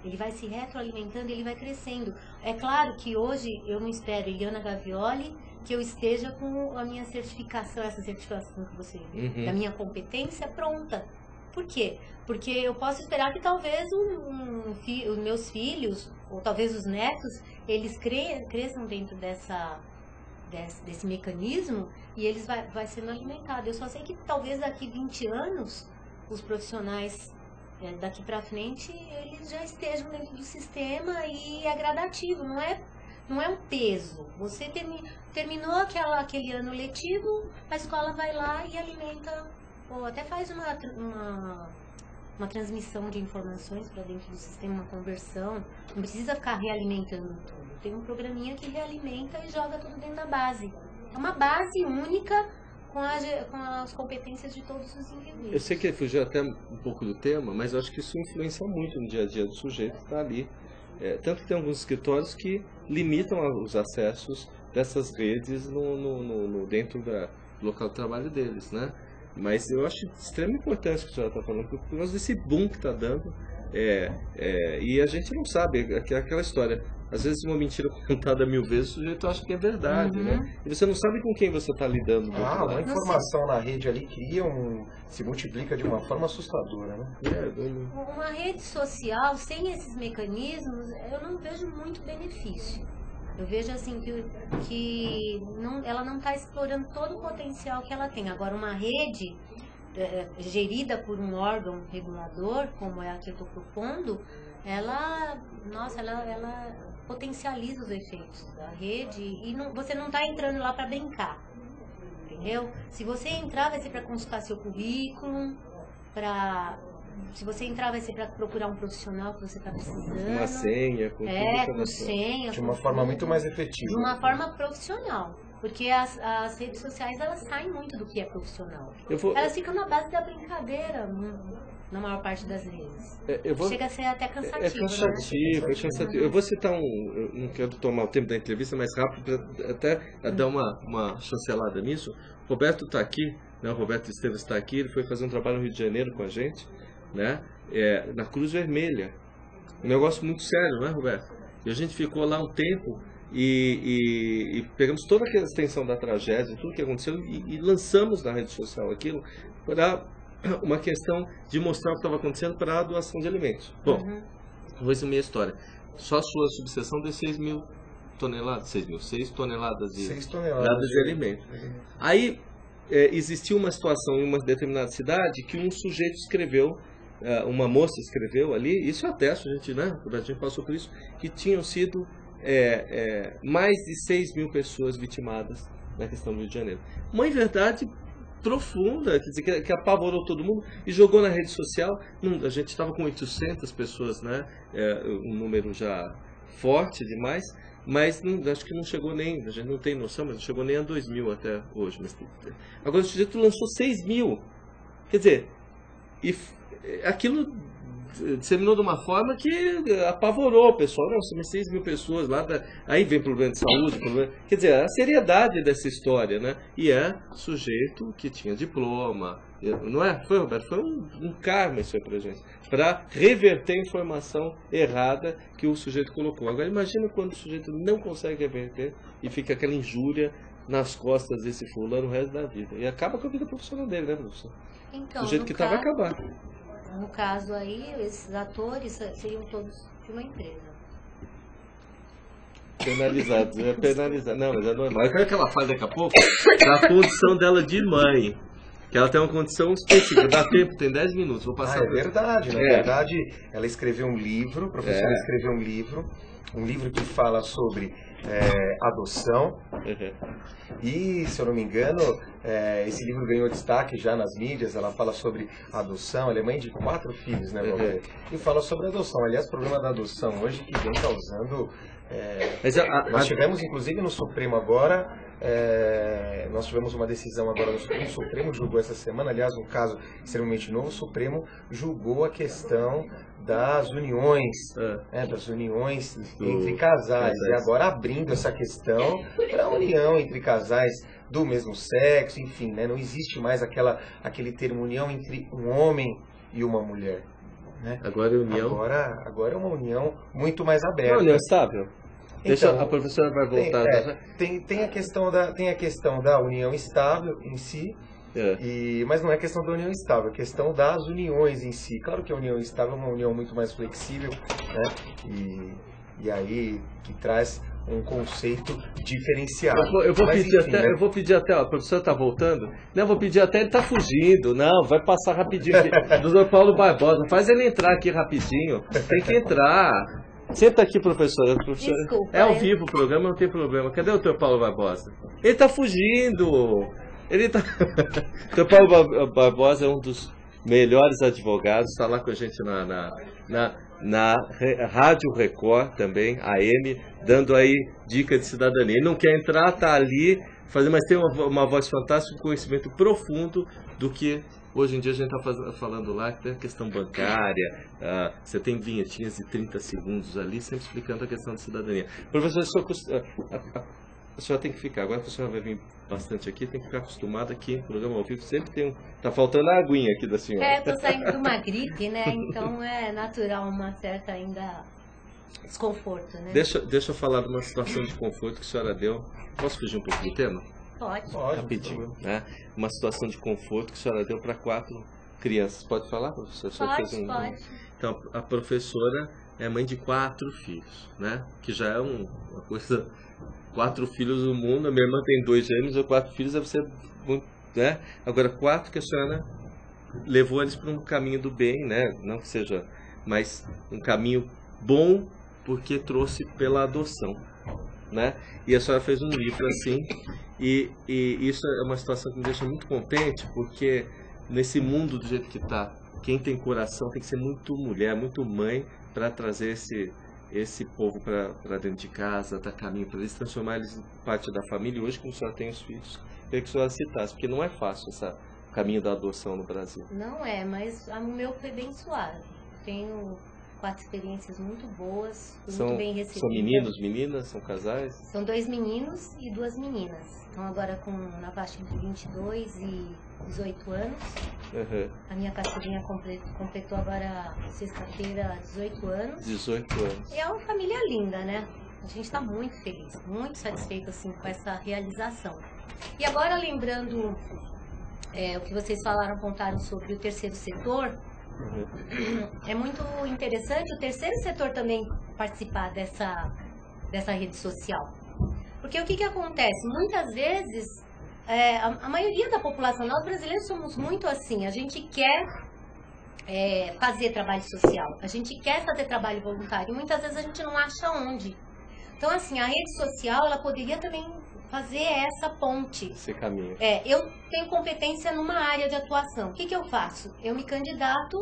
Ele vai se retroalimentando e ele vai crescendo. É claro que hoje eu não espero, Eliana Gavioli, que eu esteja com a minha certificação, essa certificação que você, da minha competência pronta. Por quê? Porque eu posso esperar que talvez os meus filhos, ou talvez os netos, eles cresçam dentro desse mecanismo e eles vai sendo alimentado. Eu só sei que talvez daqui 20 anos, os profissionais daqui para frente, eles já estejam dentro do sistema e é gradativo, não é um peso. Você terminou aquele ano letivo, a escola vai lá e alimenta, ou até faz uma transmissão de informações para dentro do sistema, uma conversão. Não precisa ficar realimentando tudo. Tem um programinha que realimenta e joga tudo dentro da base. É uma base única com as competências de todos os indivíduos. Eu sei que fugiu até um pouco do tema, mas eu acho que isso influencia muito no dia a dia do sujeito que está ali. Tanto que tem alguns escritórios que limitam os acessos dessas redes dentro do local de trabalho deles, né? Mas eu acho de extrema importância o que a senhora está falando, por causa desse boom que está dando. E a gente não sabe, aquela história. Às vezes uma mentira contada 1000 vezes, o sujeito acha que é verdade, né? E você não sabe com quem você está lidando. Uma informação na rede ali se multiplica de uma forma assustadora, né? Uma rede social, sem esses mecanismos, eu não vejo muito benefício. Eu vejo assim que ela não está explorando todo o potencial que ela tem. Agora, uma rede gerida por um órgão regulador, como é a que eu estou propondo, ela potencializa os efeitos da rede e você não está entrando lá para brincar, entendeu? Se você entrar, vai ser para consultar seu currículo, se você entrar, vai ser para procurar um profissional que você está precisando. Uma senha, com senha. De uma forma muito mais efetiva. De uma forma profissional. Porque as redes sociais, elas saem muito do que é profissional. Elas ficam na base da brincadeira, na maior parte das vezes. Chega a ser até cansativo. É cansativo. Eu vou citar eu não quero tomar o tempo da entrevista mais rápido, para até dar uma chancelada nisso. O Roberto está aqui, né? O Roberto Esteves está aqui, ele foi fazer um trabalho no Rio de Janeiro com a gente, né? Na Cruz Vermelha. Um negócio muito sério, não é, Roberto? E a gente ficou lá um tempo e pegamos toda aquela extensão da tragédia, tudo que aconteceu, e lançamos na rede social aquilo para uma questão de mostrar o que estava acontecendo para a doação de alimentos. Bom, vou resumir a história. Só a sua subseção deu 6 toneladas de alimento. Aí existiu uma situação em uma determinada cidade que um sujeito escreveu, uma moça escreveu ali, isso eu atesto, a gente passou por isso, que tinham sido mais de 6.000 pessoas vitimadas na questão do Rio de Janeiro. Uma verdade profunda, quer dizer, que apavorou todo mundo e jogou na rede social. A gente estava com 800 pessoas, né? Um número já forte demais, mas acho que não chegou nem, a gente não tem noção, mas não chegou nem a 2.000 até hoje. Agora o sujeito lançou 6.000, quer dizer, e aquilo disseminou de uma forma que apavorou o pessoal. Não, são 6 mil pessoas lá, aí vem problema de saúde, quer dizer, a seriedade dessa história, né? E é sujeito que tinha diploma, não é? Foi, Roberto? Foi um karma isso aí pra gente, para reverter a informação errada que o sujeito colocou. Agora imagina quando o sujeito não consegue reverter e fica aquela injúria nas costas desse fulano o resto da vida. E acaba com a vida profissional dele, né, professor? Então, do jeito que tá, vai acabar. No caso aí, esses atores seriam todos de uma empresa. Penalizados, penalizado. Não, mas é normal. Eu quero que ela fale daqui a pouco da condição dela de mãe. Que ela tem uma condição específica. Dá tempo, tem 10 minutos. Vou passar. É verdade. Na verdade, ela escreveu um livro, a professora escreveu um livro que fala sobre adoção. E, se eu não me engano, esse livro ganhou destaque já nas mídias. Ela fala sobre adoção. Ela é mãe de 4 filhos, né, Walter? E fala sobre adoção. Aliás, o problema da adoção hoje que vem causando... nós tivemos, inclusive, no Supremo agora, nós tivemos uma decisão agora no Supremo. O Supremo julgou essa semana, aliás, um caso extremamente novo. O Supremo julgou a questão das uniões, entre casais. E agora abrindo essa questão para a união entre casais do mesmo sexo, enfim, né? Não existe mais aquele termo união entre um homem e uma mulher. Né? Agora é união. Agora é uma união muito mais aberta. Uma união estável. Deixa, a professora vai voltar. Tem a questão da união estável em si, mas não é questão da união estável, é questão das uniões em si. Claro que a união estável é uma união muito mais flexível, né? E aí que traz um conceito diferenciado. Eu vou pedir até, a professora está voltando, eu vou pedir até, ele está fugindo, vai passar rapidinho aqui. Doutor Paulo Barbosa, faz ele entrar aqui rapidinho, tem que entrar. Senta aqui, professora. Desculpa, é ao vivo o programa, não tem problema. Cadê o Dr. Paulo Barbosa? Ele está fugindo. O Dr. Paulo Barbosa é um dos melhores advogados, está lá com a gente na Rádio Record também, AM, dando aí dica de cidadania. Ele não quer entrar, está ali, mas tem uma voz fantástica, um conhecimento profundo do que hoje em dia a gente está falando lá, que tem a questão bancária, você tem vinhetinhas de 30 segundos ali, sempre explicando a questão de cidadania. Professor, a senhora tem que ficar, agora a senhora vai vir bastante aqui, tem que ficar acostumada aqui, programa ao vivo sempre tem tá faltando a aguinha aqui da senhora. Tô saindo de uma gripe, né, então é natural uma certa ainda desconforto, né. Deixa eu falar de uma situação de conforto que a senhora deu, posso fugir um pouco do tema? Pode. Rapidinho, né, uma situação de conforto que a senhora deu para 4 crianças, pode falar, professora? Pode. Então, a professora é mãe de 4 filhos, né, que já é uma coisa... 4 filhos no mundo, a minha irmã tem 2 gêmeos, 4 filhos deve ser muito, né? Agora 4 que a senhora levou eles para um caminho do bem, né? Não que seja, mas um caminho bom porque trouxe pela adoção, né? E a senhora fez um livro assim, e isso é uma situação que me deixa muito contente, porque nesse mundo do jeito que está, quem tem coração tem que ser muito mulher, muito mãe para trazer esse povo para dentro de casa, dar caminho para eles, transformar eles em parte da família. Hoje, como a senhora tem os filhos, queria que a senhora citasse, porque não é fácil esse caminho da adoção no Brasil. Não é, mas o meu foi bem suave. Tenho 4 experiências muito boas, muito bem recebidas. São meninos, meninas, são casais? São 2 meninos e 2 meninas. Estão agora na faixa entre 22 e 18 anos. A minha caçulinha completou agora sexta-feira 18 anos. 18 anos. E é uma família linda, né? A gente está muito feliz, muito satisfeito assim, com essa realização. E agora lembrando o que vocês contaram sobre o terceiro setor, é muito interessante o terceiro setor também participar dessa rede social. Porque o que acontece? Muitas vezes, a maioria da população, nós brasileiros somos muito assim, a gente quer fazer trabalho social, a gente quer fazer trabalho voluntário, e muitas vezes a gente não acha onde. Então, assim, a rede social, ela poderia também fazer essa ponte. Esse caminho. Eu tenho competência numa área de atuação. O que eu faço? Eu me candidato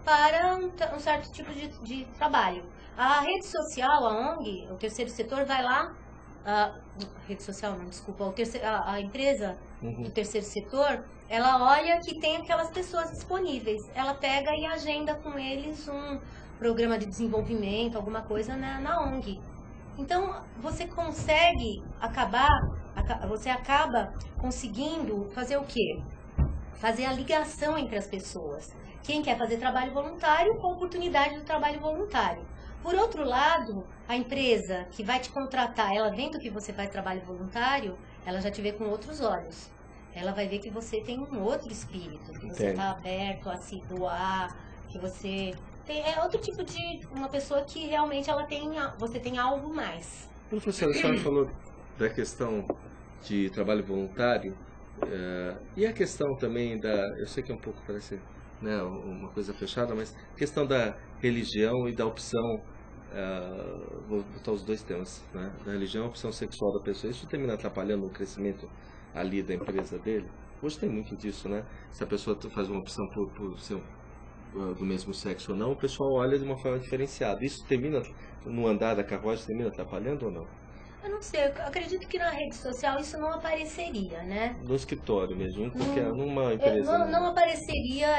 para um certo tipo de trabalho. A rede social, a ONG, o terceiro setor vai lá, rede social não, desculpa, a empresa do terceiro setor ela olha que tem aquelas pessoas disponíveis. Ela pega e agenda com eles um programa de desenvolvimento, alguma coisa na ONG. Então, você acaba conseguindo fazer o quê? Fazer a ligação entre as pessoas. Quem quer fazer trabalho voluntário, com a oportunidade do trabalho voluntário. Por outro lado, a empresa que vai te contratar, ela vendo que você faz trabalho voluntário, ela já te vê com outros olhos. Ela vai ver que você tem um outro espírito, que você está aberto a se doar, que você... É outro tipo de uma pessoa que realmente você tem algo mais. Professora, a senhora falou da questão de trabalho voluntário e a questão também eu sei que é um pouco, parece, né, uma coisa fechada, mas a questão da religião e da opção, vou botar os dois temas, né, da religião e a opção sexual da pessoa. Isso termina atrapalhando o crescimento ali da empresa dele? Hoje tem muito disso, né? Se a pessoa faz uma opção por ser do mesmo sexo ou não, o pessoal olha de uma forma diferenciada. Isso termina, no andar da carruagem, termina atrapalhando ou não? Eu não sei, eu acredito que na rede social isso não apareceria, né? No escritório mesmo, porque numa empresa... Não apareceria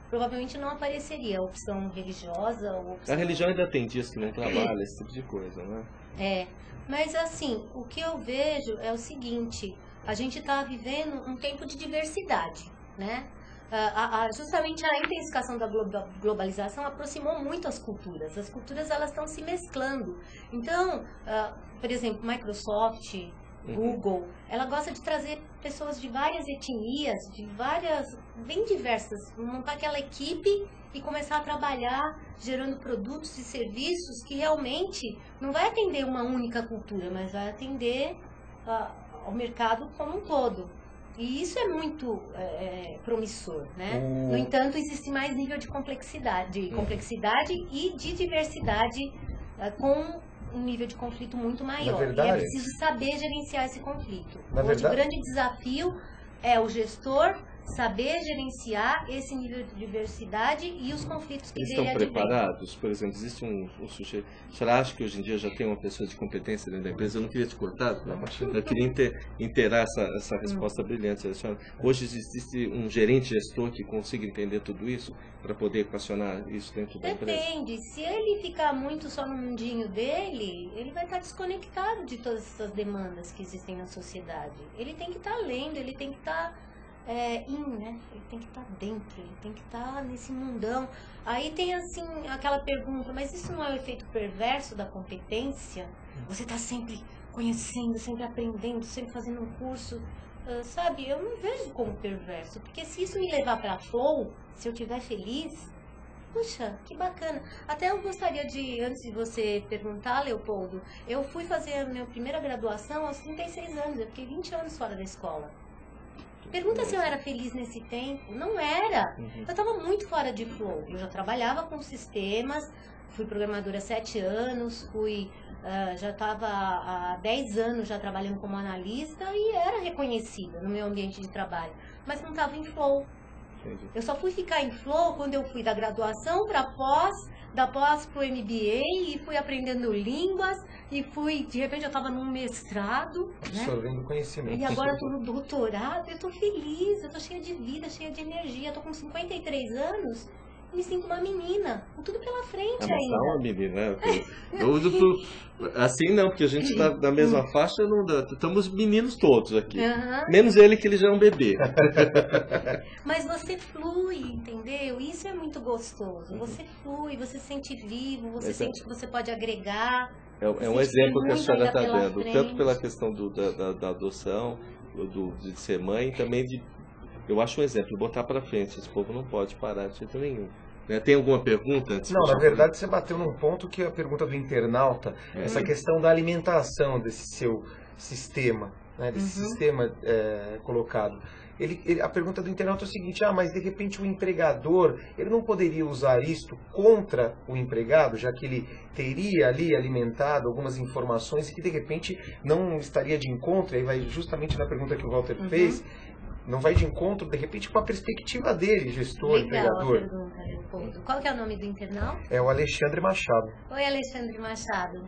provavelmente não apareceria a opção religiosa ou opção... A religião ainda tem dias que não trabalha, esse tipo de coisa, né? Mas assim, o que eu vejo é o seguinte, a gente está vivendo um tempo de diversidade, né? Justamente a intensificação da globalização aproximou muito as culturas. As culturas, elas estão se mesclando. Então, por exemplo, Microsoft, Google, ela gosta de trazer pessoas de várias etnias, bem diversas, montar aquela equipe e começar a trabalhar gerando produtos e serviços que realmente não vai atender uma única cultura, mas vai atender ao mercado como um todo. E isso é muito promissor, né? No entanto, existe mais nível de complexidade e de diversidade com um nível de conflito muito maior. Verdade, e é preciso saber gerenciar esse conflito. Hoje o grande desafio é o gestor saber gerenciar esse nível de diversidade e os conflitos que dele advêm. Eles estão preparados? Por exemplo, existe um sujeito... A senhora acha que hoje em dia já tem uma pessoa de competência dentro da empresa? Eu não queria te cortar, eu queria inteirar essa resposta brilhante. A senhora, hoje existe um gerente gestor que consiga entender tudo isso para poder equacionar isso dentro da empresa? Depende. Se ele ficar muito só no mundinho dele, ele vai estar desconectado de todas essas demandas que existem na sociedade. Ele tem que estar lendo, ele tem que estar... né? Ele tem que estar dentro, ele tem que estar nesse mundão. Aí tem assim aquela pergunta, mas isso não é o efeito perverso da competência? Você está sempre conhecendo, sempre aprendendo, sempre fazendo um curso, sabe? Eu não vejo como perverso, porque se isso me levar para flow, se eu estiver feliz, puxa, que bacana. Até eu gostaria de, antes de você perguntar, Leopoldo, eu fui fazer a minha primeira graduação aos 36 anos, eu fiquei 20 anos fora da escola. Pergunta se eu era feliz nesse tempo. Não era. Eu estava muito fora de flow. Eu já trabalhava com sistemas, fui programadora há 7 anos, já estava há 10 anos já trabalhando como analista e era reconhecida no meu ambiente de trabalho. Mas não estava em flow. Eu só fui ficar em flow quando eu fui da graduação para pós, da pós para o MBA e fui aprendendo línguas e de repente eu estava num mestrado, absorvendo, né? Conhecimento. E agora eu estou no doutorado, eu estou feliz, eu estou cheia de vida, cheia de energia, estou com 53 anos e me sinto uma menina, com tudo pela frente ainda. Uma menina, né? Assim não, porque a gente está na mesma faixa, estamos meninos todos aqui. Menos ele, que ele já é um bebê. Mas você flui, entendeu? Isso é muito gostoso. Você flui, você se sente vivo, você sente que você pode agregar. É um exemplo que a senhora está dando, tanto pela questão da adoção, de ser mãe, também eu acho um exemplo, botar para frente. Esse povo não pode parar de jeito nenhum. Tem alguma pergunta antes? Não, na verdade você bateu num ponto que é a pergunta do internauta, essa questão da alimentação desse seu sistema, né, desse sistema colocado. A pergunta do internauta é o seguinte, mas de repente o empregador, ele não poderia usar isto contra o empregado, já que ele teria ali alimentado algumas informações que de repente não estaria de encontro, aí vai justamente na pergunta que o Walter fez, não vai de encontro, de repente, com a perspectiva dele, gestor, empregador. Legal a pergunta, Leopoldo. Qual que é o nome do internauta? É o Alexandre Machado. Oi, Alexandre Machado.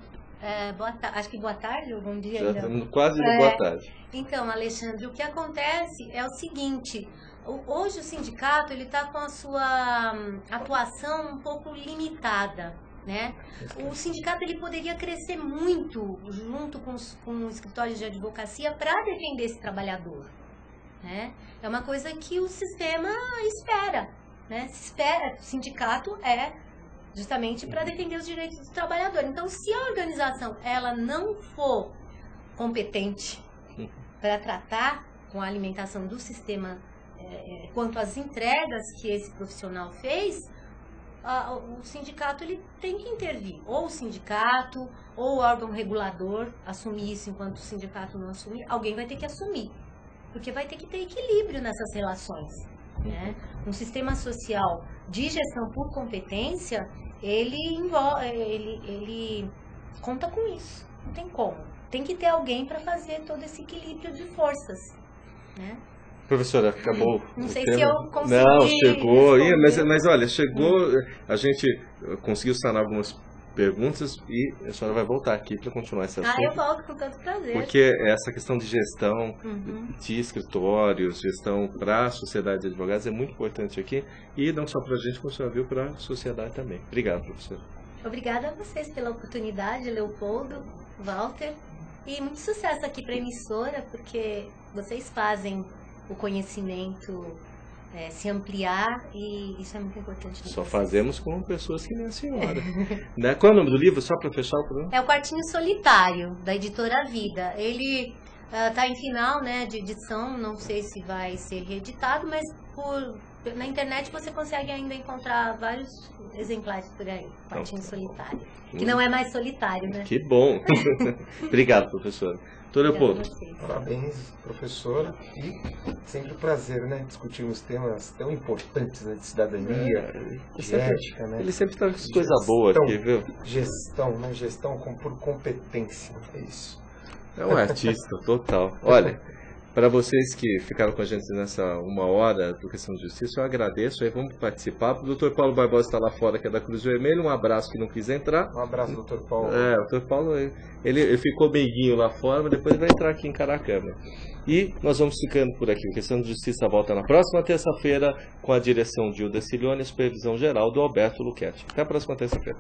Acho que boa tarde ou bom dia. Já estamos quase no boa tarde. Então, Alexandre, o que acontece é o seguinte, hoje o sindicato está com a sua atuação um pouco limitada, né? O sindicato ele poderia crescer muito junto com os escritórios de advocacia para defender esse trabalhador, né? É uma coisa que o sistema espera, né? O sindicato justamente para defender os direitos do trabalhador. Então, se a organização ela não for competente para tratar com a alimentação do sistema quanto às entregas que esse profissional fez, o sindicato ele tem que intervir. Ou o sindicato, ou o órgão regulador assumir isso enquanto o sindicato não assumir. Alguém vai ter que assumir, porque vai ter que ter equilíbrio nessas relações, né? Um sistema social de gestão por competência, ele conta com isso. Não tem como. Tem que ter alguém para fazer todo esse equilíbrio de forças, né? Professora, acabou. Não sei se eu consegui. Não, chegou. Mas olha, chegou. A gente conseguiu sanar algumas perguntas e a senhora vai voltar aqui para continuar esse assunto. Eu volto com tanto prazer. Porque essa questão de gestão de escritórios, gestão para a sociedade de advogados é muito importante aqui. E não só para a gente, como a senhora viu, para a sociedade também. Obrigado, professora. Obrigada a vocês pela oportunidade, Leopoldo, Walter. E muito sucesso aqui para a emissora, porque vocês fazem o conhecimento se ampliar e isso é muito importante. Só fazemos com pessoas que nem a senhora. Né? Qual é o nome do livro? Só para fechar o programa? É o Quartinho Solitário, da editora Vida. Ele está em final, né, de edição, não sei se vai ser reeditado, mas na internet você consegue ainda encontrar vários exemplares por aí. Quartinho Solitário. Que não é mais solitário, né? Que bom. Obrigado, professora. Doutor Leopoldo. Parabéns, professora. E sempre um prazer, né? Discutirmos temas tão importantes, né? De cidadania, de ética, né? Ele sempre traz coisa boa aqui, viu? Gestão, né? Gestão por competência. É isso. É um artista total. Olha, para vocês que ficaram com a gente nessa 1 hora do Questão de Justiça, eu agradeço. Aí vamos participar. O doutor Paulo Barbosa está lá fora, que é da Cruz Vermelha. Um abraço que não quis entrar. Um abraço, doutor Paulo. O doutor Paulo, ele ficou meiguinho lá fora, mas depois vai entrar aqui em Caracama. E nós vamos ficando por aqui. O Questão de Justiça volta na próxima terça-feira com a direção de Hilda Cilione e a supervisão geral do Alberto Luchetti. Até a próxima terça-feira.